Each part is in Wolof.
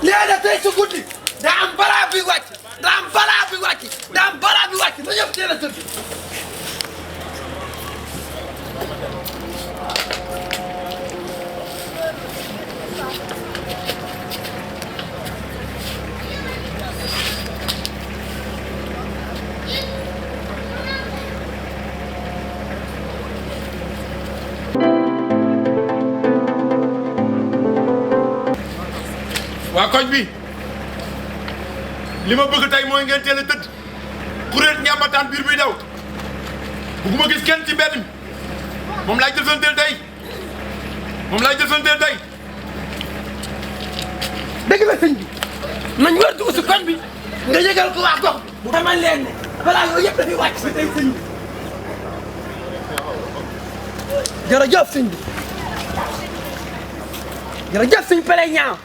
nee na tey su guddi daa am balaa bi wàcc daa am balaa bi wàcc daa am balaa bi wàcc na ñëpp teel a tëdd. waa koñ bi li ma bëgg tey mooy ngeen teel a tëdd kuréel ñàmbataan biir buy daw bugguma gis kenn ci mbedd mi moom laay jëfanteel tey dëgg la sëñ bi nañ war dugg si koñ bi nga yëgal ko waa gox bi dama leen ne balaa yooyu yëpp dafay wàcc si tey sëñ bi jërëjëf sëñ bi jërëjëf sëñ Pele ñaaw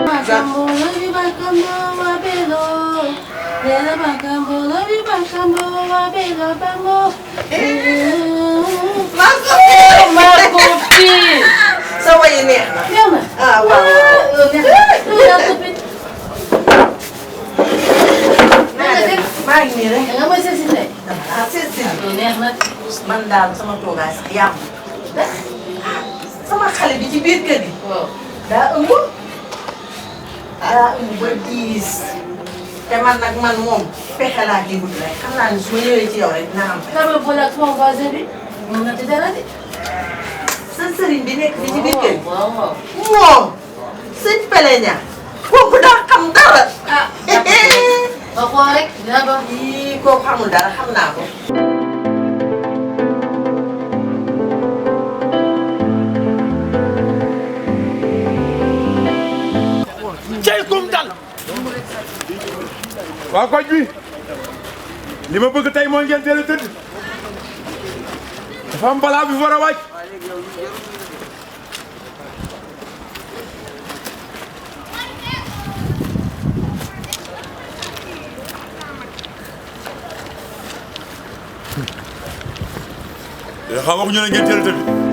Bakambo, lobi bakambo, wabelo. Bela bakambo, lobi bakambo, wabelo, bango. Marco, Sama ini. Fiona. Ah, wow. Maa ngi nii rek. Nga may seet si tey. Ah, seet si. Neex na. Man daal sama toogaay sax yàqu. Sama xale bi ci biir kër gi. Waaw. daa ëmb. daa ëmb ba 10. te man nag man moom pexe laa ci wut rek xam naa ne su ma ñëwee ci yow rek dinaa am. Kan la boole ak sama voisin bi. Mën na ci dara de. sa sëriñ bi nekk fi ci biir kër gi. Waaw waaw. moom sëñ Pele ñaa kooku daa xam dara. Ah. Ba xool rek dina ba. yii kooku xamul dara xam naa ko. cey kum dal waa koñ bi li ma bëgg tey mooy ngeen teel a tëdd dafa am balaa bi war a wàcc xam waxuñu ne ngeen teel a tëdd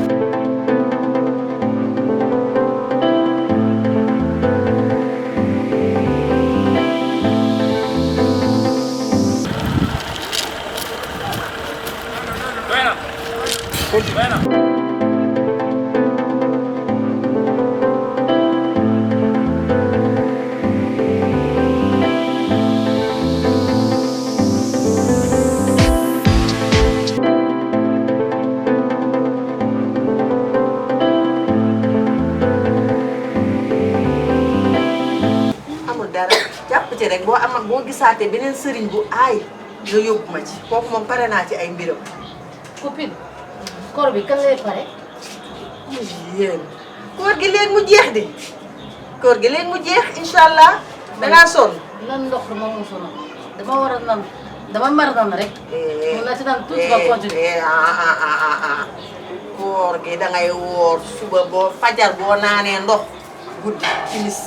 ci rek boo am ak boo gisaatee beneen sëriñ bu aay nga yóbbu ma ci kooku moom pare naa ci ay mbiram. Copine. Koor bi kan lay pare. yéen koor gi léegi mu jeex de koor gi léegi mu jeex incha allah dangaa sonn. Lan ndox ma mu sonn dama war a nan dama mar nan rek. mun na ci naan tuuti ba continuer. koor gi dangay woor suba boo fajar boo naanee ndox guddi timis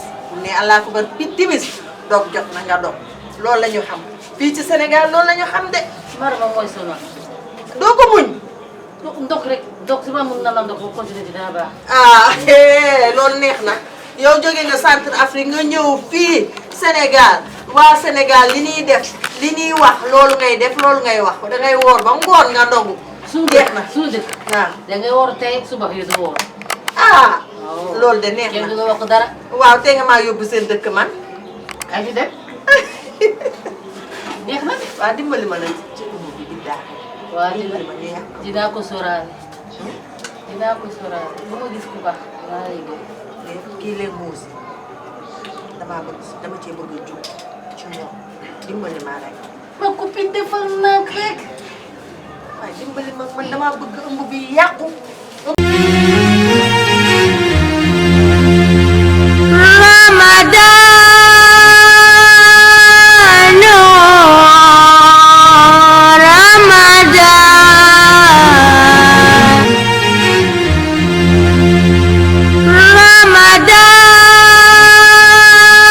ne allah akbar bi timis dog jot na nga dog loolu la ñu xam fii ci Sénégal loolu la ñu xam de. Mar ma mooy sonal. doo ko muñ. ndox rek ndox si ma mun na la ndox ba continuer ci dina baax. loolu neex na yow jóge nga centre Afrique nga ñëw fii Sénégal waa Sénégal li ñuy def li ñuy wax loolu ngay def loolu ngay wax dangay woor ba ngoon nga ndogu. jeex na suñu dëkk. waaw dangay woor tey suba yi du woor. loolu de neex na kenn du nga wax dara. waaw te nga maa yóbbu seen dëkk man. ay di dem. neex na de. waaw dimbali ma nag ci umu bi di daa. waaw dimbali ma ñu yàq. dinaa ko sóoraale. dinaa ko sóoraale ba ma gis ku baax dinaa lay gën. kii leen muus dama cee bëgg a jóg ci ñoom dimbali ma rek. ma copine defal naa rek. waaye dimbali ma man damaa bëgg ëmb bi yàqu.